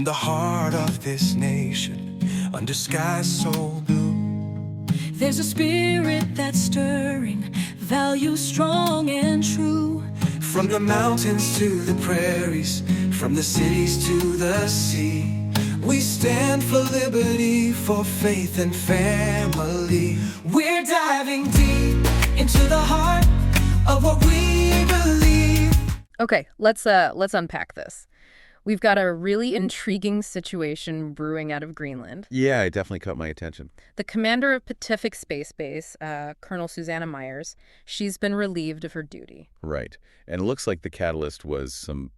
the heart of this nation, under skies so blue, there's a spirit that's stirring, values strong and true. from the mountains to the prairies, from the cities to the sea, we stand for liberty, for faith and family. We're diving deep into the heart of what we believe. Okay, let's unpack this. We've got a really intriguing situation brewing out of Greenland. Yeah, it definitely caught my attention. The commander of Pacific Space Base, Colonel Susanna Myers, she's been relieved of her duty. Right. And it looks like the catalyst was some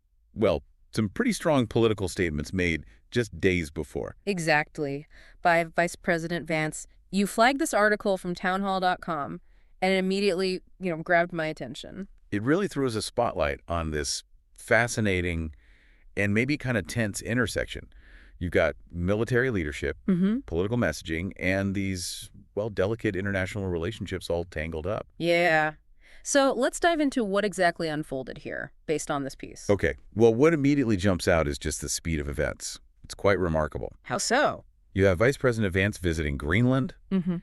pretty strong political statements made just days before. Exactly. By Vice President Vance. You flagged this article from townhall.com, and it immediately, grabbed my attention. It really throws a spotlight on this fascinating and maybe kind of tense intersection. You've got military leadership, political messaging, and these, delicate international relationships all tangled up. Yeah. So let's dive into what exactly unfolded here based on this piece. Okay. Well, what immediately jumps out is just the speed of events. It's quite remarkable. How so? You have Vice President Vance visiting Greenland.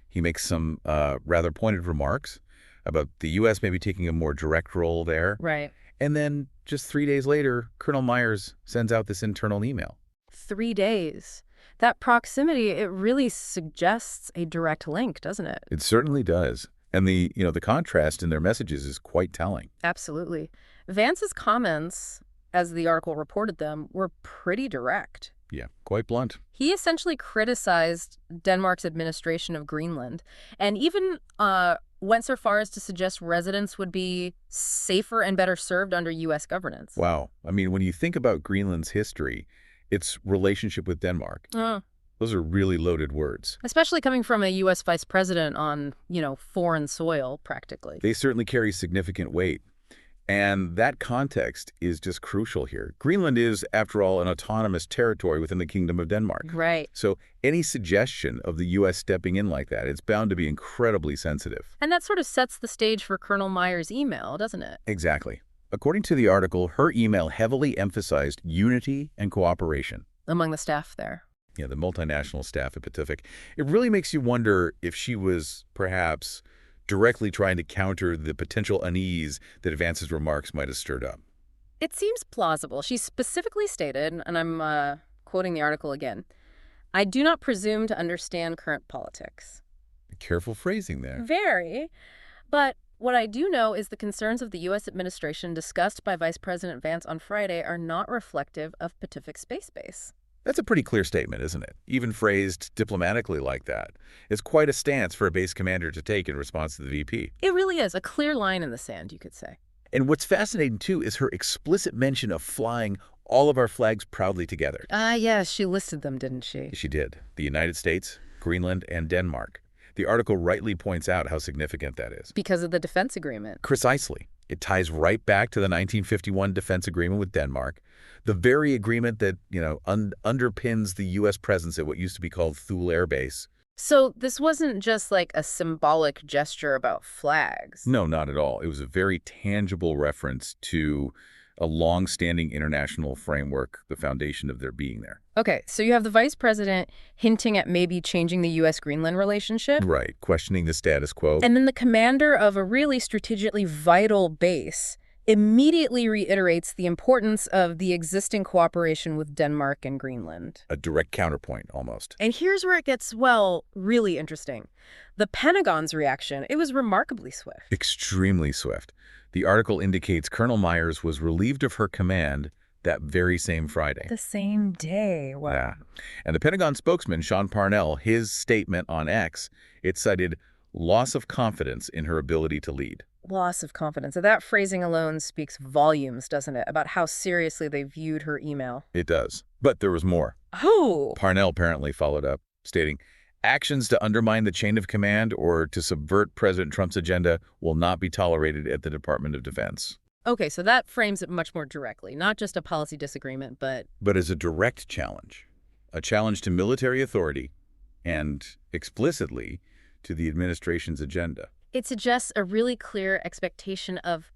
He makes some rather pointed remarks about the U.S. maybe taking a more direct role there. Right. And then just 3 days later, Colonel Myers sends out this internal email. 3 days. That proximity, it really suggests a direct link, doesn't it? It certainly does. And the contrast in their messages is quite telling. Absolutely. Vance's comments, as the article reported them, were pretty direct. Yeah, quite blunt. He essentially criticized Denmark's administration of Greenland and even went so far as to suggest residents would be safer and better served under U.S. governance. Wow. I mean, when you think about Greenland's history, its relationship with Denmark, those are really loaded words. Especially coming from a U.S. vice president on, foreign soil, practically. They certainly carry significant weight. And that context is just crucial here. Greenland is, after all, an autonomous territory within the Kingdom of Denmark. Right. So any suggestion of the U.S. stepping in like that, it's bound to be incredibly sensitive. And that sort of sets the stage for Colonel Myers' email, doesn't it? Exactly. According to the article, her email heavily emphasized unity and cooperation. Among the staff there. Yeah, the multinational staff at Pacific. It really makes you wonder if she was perhaps directly trying to counter the potential unease that Vance's remarks might have stirred up. It seems plausible. She specifically stated, and I'm quoting the article again, "I do not presume to understand current politics." Careful phrasing there. Very. But what I do know is the concerns of the U.S. administration discussed by Vice President Vance on Friday are not reflective of Pacific Space Base. That's a pretty clear statement, isn't it? Even phrased diplomatically like that. It's quite a stance for a base commander to take in response to the VP. It really is. A clear line in the sand, you could say. And what's fascinating, too, is her explicit mention of flying all of our flags proudly together. Yes, she listed them, didn't she? She did. The United States, Greenland, and Denmark. The article rightly points out how significant that is. Because of the defense agreement. Precisely. It ties right back to the 1951 defense agreement with Denmark, the very agreement that, underpins the U.S. presence at what used to be called Thule Air Base. So this wasn't just like a symbolic gesture about flags. No, not at all. It was a very tangible reference to a long-standing international framework, the foundation of their being there. Okay, so you have the vice president hinting at maybe changing the U.S.-Greenland relationship. Right, questioning the status quo. And then the commander of a really strategically vital base immediately reiterates the importance of the existing cooperation with Denmark and Greenland. A direct counterpoint, almost. And here's where it gets, really interesting. The Pentagon's reaction, it was remarkably swift. Extremely swift. The article indicates Colonel Myers was relieved of her command that very same Friday. The same day. Wow. Yeah. And the Pentagon spokesman, Sean Parnell, his statement on X, it cited loss of confidence in her ability to lead. Loss of confidence. So that phrasing alone speaks volumes, doesn't it, about how seriously they viewed her email. It does. But there was more. Oh! Parnell apparently followed up, stating, actions to undermine the chain of command or to subvert President Trump's agenda will not be tolerated at the Department of Defense. Okay, so that frames it much more directly, not just a policy disagreement, but as a direct challenge, a challenge to military authority and explicitly to the administration's agenda. It suggests a really clear expectation of,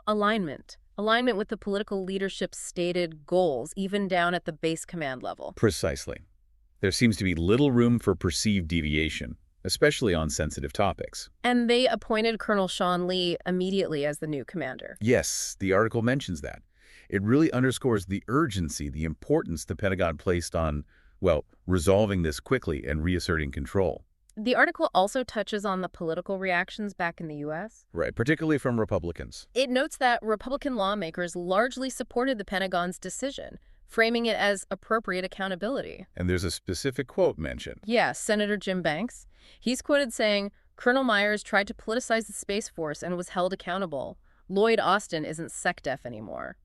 alignment, Alignment with the political leadership's stated goals, even down at the base command level. Precisely. There seems to be little room for perceived deviation, especially on sensitive topics. And they appointed Colonel Sean Lee immediately as the new commander. Yes, the article mentions that. It really underscores the urgency, the importance the Pentagon placed on, well, resolving this quickly and reasserting control. The article also touches on the political reactions back in the U.S. Right, particularly from Republicans. It notes that Republican lawmakers largely supported the Pentagon's decision, framing it as appropriate accountability. And there's a specific quote mentioned. Yeah, Senator Jim Banks. He's quoted saying, "Colonel Myers tried to politicize the Space Force and was held accountable. Lloyd Austin isn't SecDef anymore."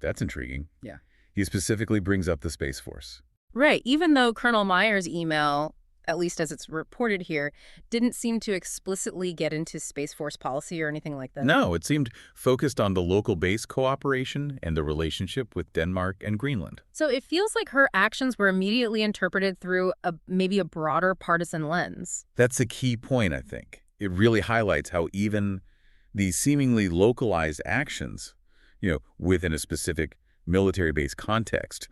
That's intriguing. Yeah. He specifically brings up the Space Force. Right, even though Colonel Myers' email, at least as it's reported here, didn't seem to explicitly get into Space Force policy or anything like that. No, it seemed focused on the local base cooperation and the relationship with Denmark and Greenland. So it feels like her actions were immediately interpreted through maybe a broader partisan lens. That's a key point, I think. It really highlights how even these seemingly localized actions, within a specific military-based context,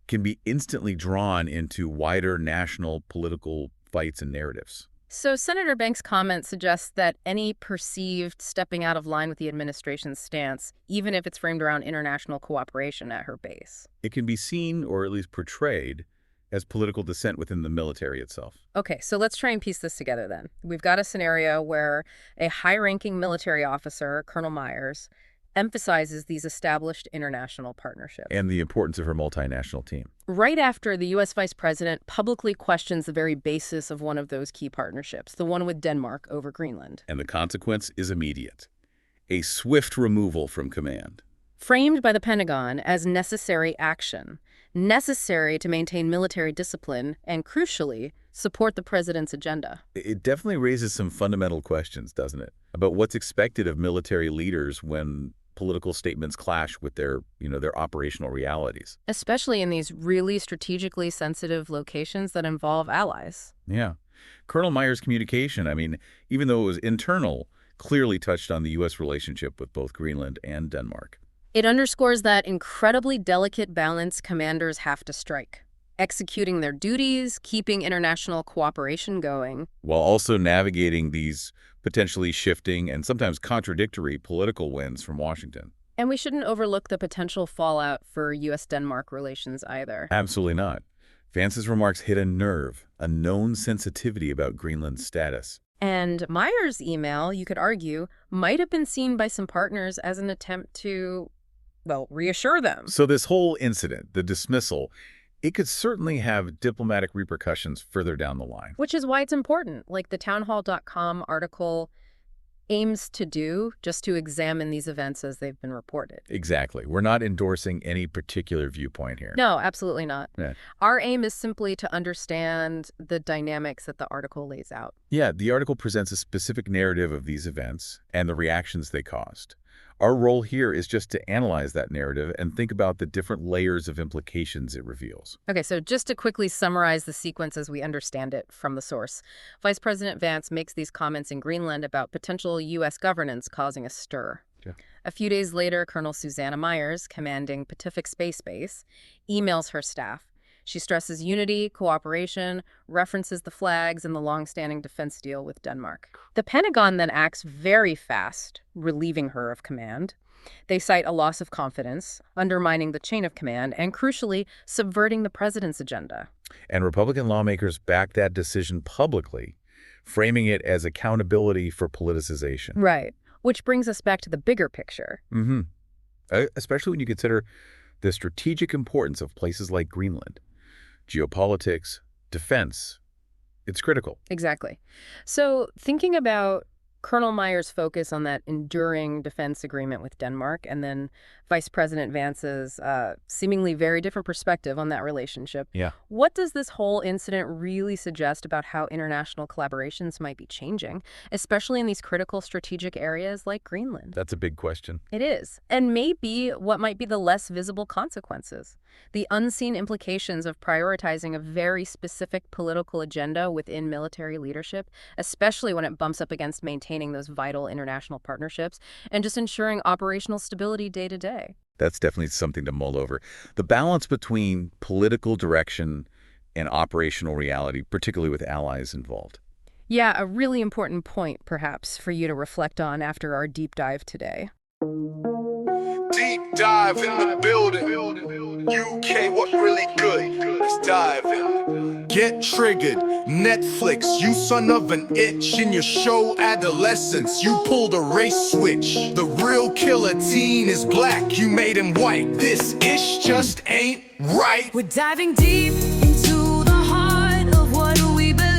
can be instantly drawn into wider national political fights and narratives. So Senator Banks' comment suggests that any perceived stepping out of line with the administration's stance, even if it's framed around international cooperation at her base. It can be seen, or at least portrayed, as political dissent within the military itself. Okay, so let's try and piece this together then. We've got a scenario where a high-ranking military officer, Colonel Myers, emphasizes these established international partnerships. And the importance of her multinational team. Right after the U.S. Vice President publicly questions the very basis of one of those key partnerships, the one with Denmark over Greenland. And the consequence is immediate. A swift removal from command. Framed by the Pentagon as necessary action, necessary to maintain military discipline, and crucially, support the president's agenda. It definitely raises some fundamental questions, doesn't it? About what's expected of military leaders when political statements clash with their operational realities. Especially in these really strategically sensitive locations that involve allies. Yeah. Colonel Myers' communication, even though it was internal, clearly touched on the U.S. relationship with both Greenland and Denmark. It underscores that incredibly delicate balance commanders have to strike. Executing their duties, keeping international cooperation going. While also navigating these potentially shifting and sometimes contradictory political winds from Washington. And we shouldn't overlook the potential fallout for U.S.-Denmark relations either. Absolutely not. Vance's remarks hit a nerve, a known sensitivity about Greenland's status. And Myers' email, you could argue, might have been seen by some partners as an attempt to, reassure them. So this whole incident, the dismissal, it could certainly have diplomatic repercussions further down the line. Which is why it's important. Like the townhall.com article aims to do, just to examine these events as they've been reported. Exactly. We're not endorsing any particular viewpoint here. No, absolutely not. Yeah. Our aim is simply to understand the dynamics that the article lays out. Yeah, the article presents a specific narrative of these events and the reactions they caused. Our role here is just to analyze that narrative and think about the different layers of implications it reveals. Okay, so just to quickly summarize the sequence as we understand it from the source. Vice President Vance makes these comments in Greenland about potential U.S. governance causing a stir. Yeah. A few days later, Colonel Susanna Myers, commanding Pacific Space Base, emails her staff. She stresses unity, cooperation, references the flags and the long-standing defense deal with Denmark. The Pentagon then acts very fast, relieving her of command. They cite a loss of confidence, undermining the chain of command, and crucially, subverting the president's agenda. And Republican lawmakers backed that decision publicly, framing it as accountability for politicization. Right, which brings us back to the bigger picture. Especially when you consider the strategic importance of places like Greenland. Geopolitics, defense, it's critical. Exactly. So thinking about Colonel Myers' focus on that enduring defense agreement with Denmark and then Vice President Vance's seemingly very different perspective on that relationship. Yeah. What does this whole incident really suggest about how international collaborations might be changing, especially in these critical strategic areas like Greenland? That's a big question. It is. And maybe what might be the less visible consequences, the unseen implications of prioritizing a very specific political agenda within military leadership, especially when it bumps up against maintaining maintaining those vital international partnerships and just ensuring operational stability day to day. That's definitely something to mull over. The balance between political direction and operational reality, particularly with allies involved. Yeah, a really important point, perhaps, for you to reflect on after our deep dive today. Deep dive in the building. UK, what really good? Let's dive in. Get triggered. Netflix, you son of an itch. In your show Adolescence, you pulled a race switch. The real killer teen is black, you made him white. This ish just ain't right. We're diving deep into the heart of what we believe.